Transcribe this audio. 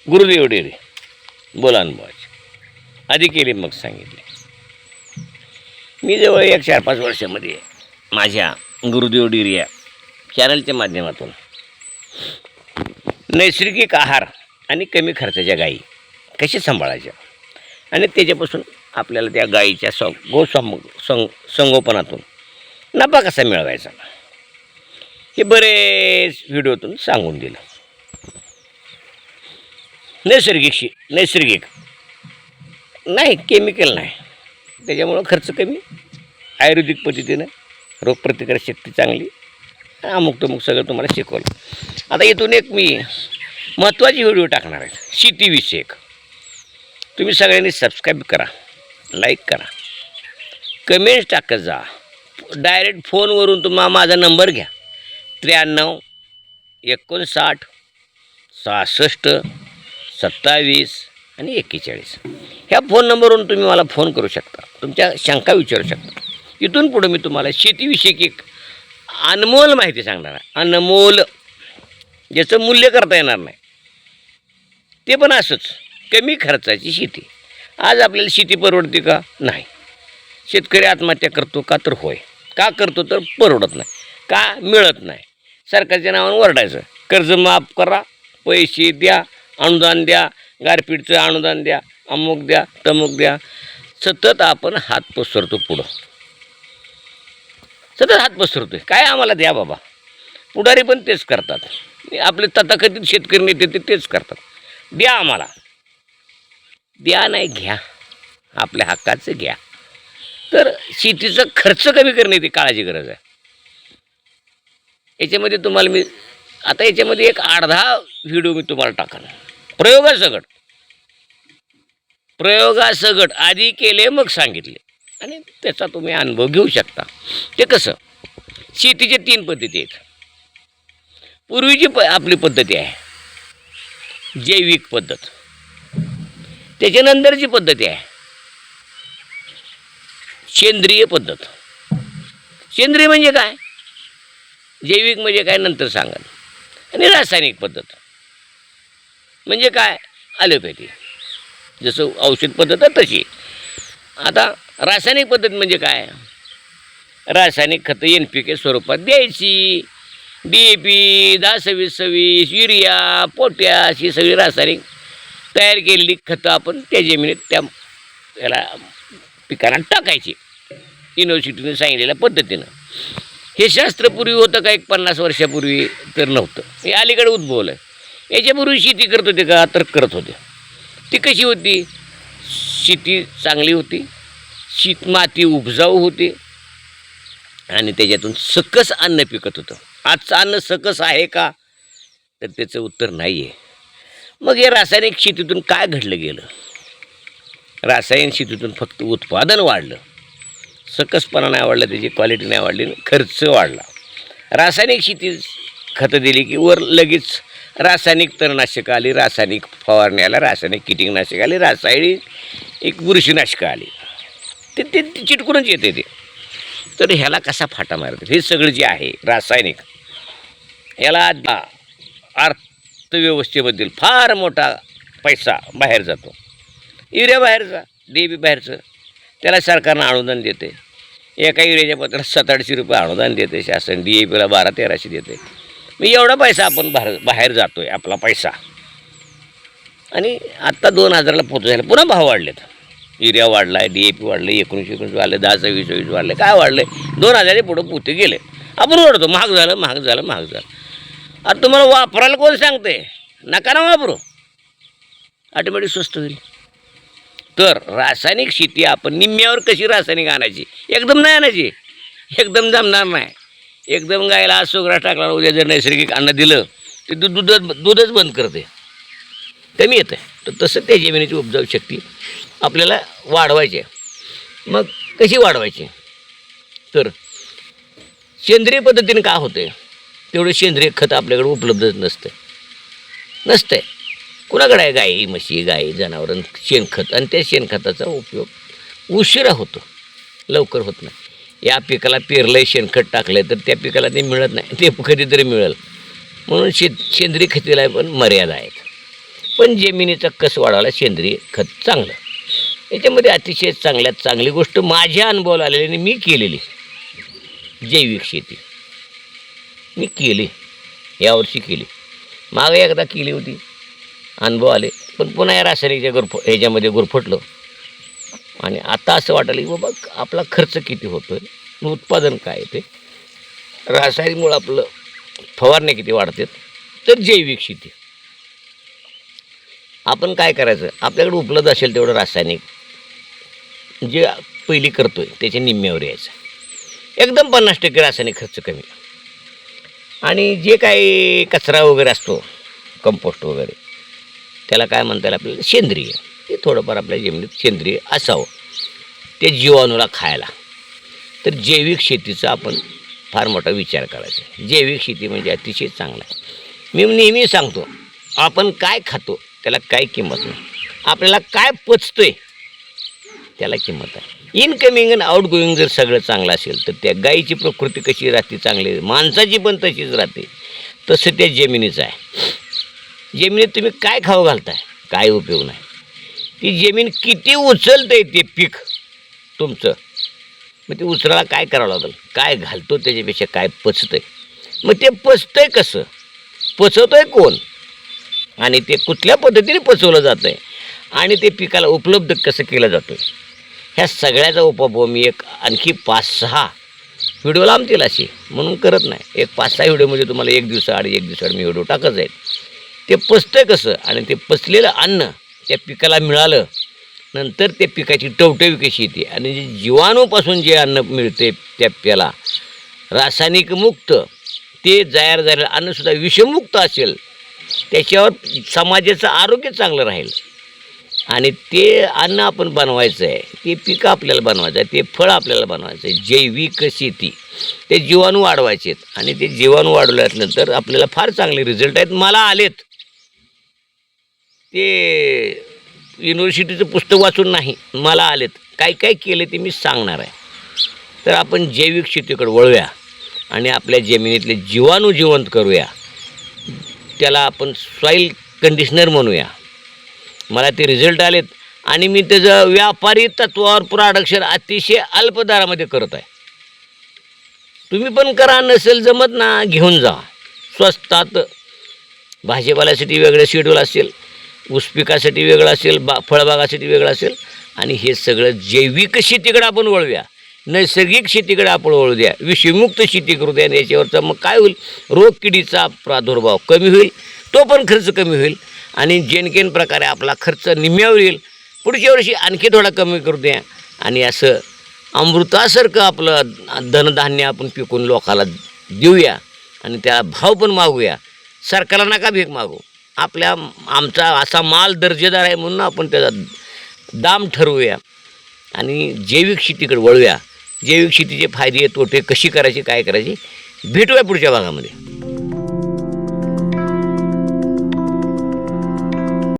Gurudev dairy बोला अनुभवाचे आधी केले मग सांगितले. मी जवळ 1-4-5 वर्षामध्ये माझ्या गुरुदेव डेअरी या चॅनलच्या माध्यमातून नैसर्गिक आहार आणि कमी खर्चाच्या गायी कशी सांभाळायच्या आणि त्याच्यापासून आपल्याला त्या गायीच्या संगोपनातून नफा कसा मिळवायचा हे बरेच व्हिडिओतून सांगून दिलं. नैसर्गिक नाही, केमिकल नाही, त्याच्यामुळं खर्च कमी, आयुर्वेदिक पद्धतीनं रोगप्रतिकारक शक्ती चांगली, अमुक तमुक सगळं तुम्हाला शिकवलं. आता इथून एक मी महत्त्वाची व्हिडिओ टाकणार आहे शेतीविषयक. तुम्ही सगळ्यांनी सबस्क्राईब करा, लाईक करा, कमेंट्स टाकत जा. डायरेक्ट फोनवरून तुम्हाला माझा नंबर घ्या 93 59 66 27 आणि 41. ह्या फोन नंबरवरून तुम्ही मला फोन करू शकता, तुमच्या शंका विचारू शकता. इथून पुढे मी तुम्हाला शेतीविषयक एक अनमोल माहिती सांगणार आहे. अनमोल, ज्याचं मूल्य करता येणार नाही, ते पण असंच कमी खर्चाची शेती. आज आपल्याला शेती परवडते का? नाही. शेतकरी आत्महत्या करतो का? तर होय. का करतो? तर परवडत नाही. का? मिळत नाही. सरकारच्या नावानं ओरडायचं, कर्ज माफ करा, पैसे द्या, अनुदान द्या, गारपीटचं अनुदान द्या, अमुक द्या, तमुक द्या. सतत आपण हात पसरतो पुढं, सतत हात पसरतो आहे. काय आम्हाला द्या बाबा. पुढारी पण तेच करतात, आपले तथाकथित शेतकरी नेते तेच करतात. द्या आम्हाला, द्या नाही घ्या, आपल्या हक्काचं घ्या. तर शेतीचा खर्च कमी करणे ती काळाची गरज आहे. याच्यामध्ये तुम्हाला मी आता याच्यामध्ये एक 8-10 व्हिडिओ मी तुम्हाला टाकणार. प्रयोगासगट आधी केले मग सांगितले आणि त्याचा तुम्ही अनुभव घेऊ शकता. ते कसं, शेतीच्या 3 पद्धती आहेत. पूर्वीची आपली पद्धती आहे जैविक पद्धत, त्याच्यानंतरची पद्धती आहे सेंद्रिय पद्धत. सेंद्रिय म्हणजे काय, जैविक म्हणजे काय नंतर सांगा. आणि रासायनिक पद्धत म्हणजे काय, ॲलोपॅथी, जसं औषध पद्धत आहे तशी. आता रासायनिक पद्धत म्हणजे काय, रासायनिक खतं NPK स्वरूपात द्यायची. DAP 10-26-26, युरिया, पोटॅश, ही सगळी रासायनिक तयार केलेली खतं आपण त्या जमिनीत त्या याला पिकांना टाकायची युनिव्हर्सिटीने सांगितलेल्या पद्धतीनं. हे शास्त्र पूर्वी होतं का? 50 वर्षापूर्वी तर नव्हतं, हे अलीकडे उद्भवलं. याच्यापूर्वी शेती करत होते का? तर करत होते. ती कशी होती? शेती चांगली होती, माती उपजाऊ होती आणि त्याच्यातून सकस अन्न पिकत होतं. आजचं अन्न सकस आहे का? तर त्याचं उत्तर नाही आहे. मग हे रासायनिक शेतीतून काय घडलं गेलं? रासायनिक शेतीतून फक्त उत्पादन वाढलं, सकसपणा नाही वाढला, त्याची क्वालिटी नाही वाढली, खर्च वाढला. रासायनिक शेती खतं दिली की वर लगेच रासायनिक तणनाशकं आली, रासायनिक फवारणी आला, रासायनिक कीटकनाशकं आली, रासायनिक एक बुरशीनाशकं आली. ते चिटकूनच येते ते. तर ह्याला कसा फाटा मारतात? हे सगळं जे आहे रासायनिक, याला अर्थव्यवस्थेबद्दल फार मोठा पैसा बाहेर जातो. युरिया बाहेरचा, DAP बाहेरचं, त्याला सरकारनं अनुदान देते. एका युरियाच्या पत्राला 700-800 रुपये अनुदान देते शासन. DAPला 1200-1300 देते. मग एवढा पैसा आपण बाहेर जातो आहे, आपला पैसा. आणि आत्ता 2000ला पोहोचायला पुन्हा भाव वाढलेत. युरिया वाढला आहे, DAP वाढले, 19 वाढले, 10-20 वाढले, काय वाढले? 2000 पुढं पोते गेले. आपण ओढतो महाग झालं. आता तुम्हाला वापरायला कोण सांगते? नका ना वापरू, ऑटोमॅटिक स्वस्त होईल. तर रासायनिक शेती आपण निम्म्यावर कशी रासायनिक आणायची? एकदम नाही आणायची, एकदम जमणार नाही. एकदम गायला आज सोगरा टाकला, उद्या जर नैसर्गिक अन्न दिलं ते दूधच बंद करते, कमी येतं. तर तसं त्या जमिनीची उपजाऊ शक्ती आपल्याला वाढवायची आहे. मग कशी वाढवायची? तर सेंद्रिय पद्धतीने का होते? तेवढं सेंद्रिय खत आपल्याकडे उपलब्धच नसतंय. कुणाकडे आहे? गाई म्हशी, गाई जनावरं, शेणखत. आणि त्या शेणखताचा उपयोग उशिरा होतो, लवकर होत नाही. या पिकाला पेरलंय, शेणखत टाकलंय, तर त्या पिकाला ते मिळत नाही, ते कधीतरी मिळेल. म्हणून सेंद्रिय खतीला पण मर्यादा आहेत. पण जमिनीचा कस वाढवायला सेंद्रिय खत चांगलं. याच्यामध्ये अतिशय चांगल्यात चांगली गोष्ट माझ्या अनुभवाला आलेली आणि मी केलेली जैविक शेती मी केली, यावर्षी केली. मागे एकदा केली होती, अनुभव आले, पण पुन्हा या रासायनिकच्या ह्याच्यामध्ये गुरफटलं. आणि आता असं वाटायला की बाबा आपला खर्च किती होतो आहे, उत्पादन काय येते, रासायनिकमुळं आपलं फवारण्या किती वाढतात. तर जैविक शेती आपण काय करायचं, आपल्याकडे उपलब्ध असेल तेवढं रासायनिक जे पहिली करतोय त्याच्या निम्म्यावर यायचं, एकदम 50% रासायनिक खर्च कमी. आणि जे काही कचरा वगैरे असतो, कंपोस्ट वगैरे, त्याला काय म्हणता येईल आपल्याला सेंद्रिय, ते थोडंफार आपल्या जमिनीत सेंद्रिय असावं ते जीवाणूला खायला. तर जैविक शेतीचा आपण फार मोठा विचार करायचा. जैविक शेती म्हणजे अतिशय चांगला आहे. मी नेहमी सांगतो, आपण काय खातो त्याला काय किंमत नाही, आपल्याला काय पचतोय त्याला किंमत आहे. इनकमिंग आणि आउट गोईंग जर सगळं चांगलं असेल तर त्या गाईची प्रकृती कशी राहते चांगली, माणसाची पण तशीच राहते. तसं त्या जमिनीचं आहे. जमिनीत तुम्ही काय खाऊ घालताय काय उपयोग नाही. ती जमीन किती उचलतंय ते पीक तुमचं, मग ते उचलायला काय करावं लागेल, काय घालतो त्याच्यापेक्षा काय पचतंय. मग ते पचतंय कसं, पचवतोय कोण, आणि ते कुठल्या पद्धतीने पचवलं जातं आहे, आणि ते पिकाला उपलब्ध कसं केलं जातं आहे, ह्या सगळ्याचा उपभोग मी एक आणखी 5-6 व्हिडिओ लांबतील अशी म्हणून करत नाही. एक 5-6 व्हिडिओमध्ये तुम्हाला एक दिवसाआड मी व्हिडिओ टाकत जाईल. ते पचतंय कसं, आणि ते पचलेलं अन्न त्या पिकाला मिळालं नंतर त्या पिकाची टवटवी कशी येते, आणि जे जीवाणूपासून जे अन्न मिळते त्या प्याला रासायनिक मुक्त, ते जाहीर झालेलं अन्नसुद्धा विषमुक्त असेल, त्याच्यावर समाजाचं आरोग्य चांगलं राहील. आणि ते अन्न आपण बनवायचं आहे, ते पिकं आपल्याला बनवायचं आहे, ते फळ आपल्याला बनवायचं आहे. जैविक शेती, ते जीवाणू वाढवायचे आहेत, आणि ते जीवाणू वाढवल्यानंतर आपल्याला फार चांगले रिझल्ट आहेत. मला आलेत, ते युनिव्हर्सिटीचं पुस्तक वाचून नाही, मला आलेत. काय काय केले ते मी सांगणार आहे. तर आपण जैविक शेतीकडे वळूया आणि आपल्या जमिनीतले जीवाणू जिवंत करूया, त्याला आपण सॉईल कंडिशनर म्हणूया. मला ते रिझल्ट आलेत, आणि मी त्याचं व्यापारी तत्वावर प्रोडक्शन अतिशय अल्प दरामध्ये करत आहे. तुम्ही पण करा, नसेल जमत ना घेऊन जा स्वस्तात. भाजीपाल्यासाठी वेगळं शेड्यूल असेल, ऊस पिकासाठी वेगळं असेल, फळबागासाठी वेगळं असेल, आणि हे सगळं जैविक शेतीकडे आपण वळूया, नैसर्गिक शेतीकडे आपण वळू द्या, विषमुक्त शेती करू द्या. याच्यावरचा मग काय होईल, रोग किडीचा प्रादुर्भाव कमी होईल, तो पण खर्च कमी होईल, आणि जेणकेन प्रकारे आपला खर्च निम्म्यावर येईल. पुढच्या वर्षी आणखी थोडा कमी करू द्या, आणि असं अमृतासारखं आपलं धनधान्य आपण पिकून लोकाला देऊया, आणि त्याला भाव पण मागूया. सरकारला नका भीक मागू, आमचा असा माल दर्जेदार आहे म्हणून आपण त्याचा दाम ठरवूया, आणि जैविक शेतीकडे वळूया. जैविक शेतीचे फायदे तोटे कशी करायची काय करायची भेटूया पुढच्या भागामध्ये.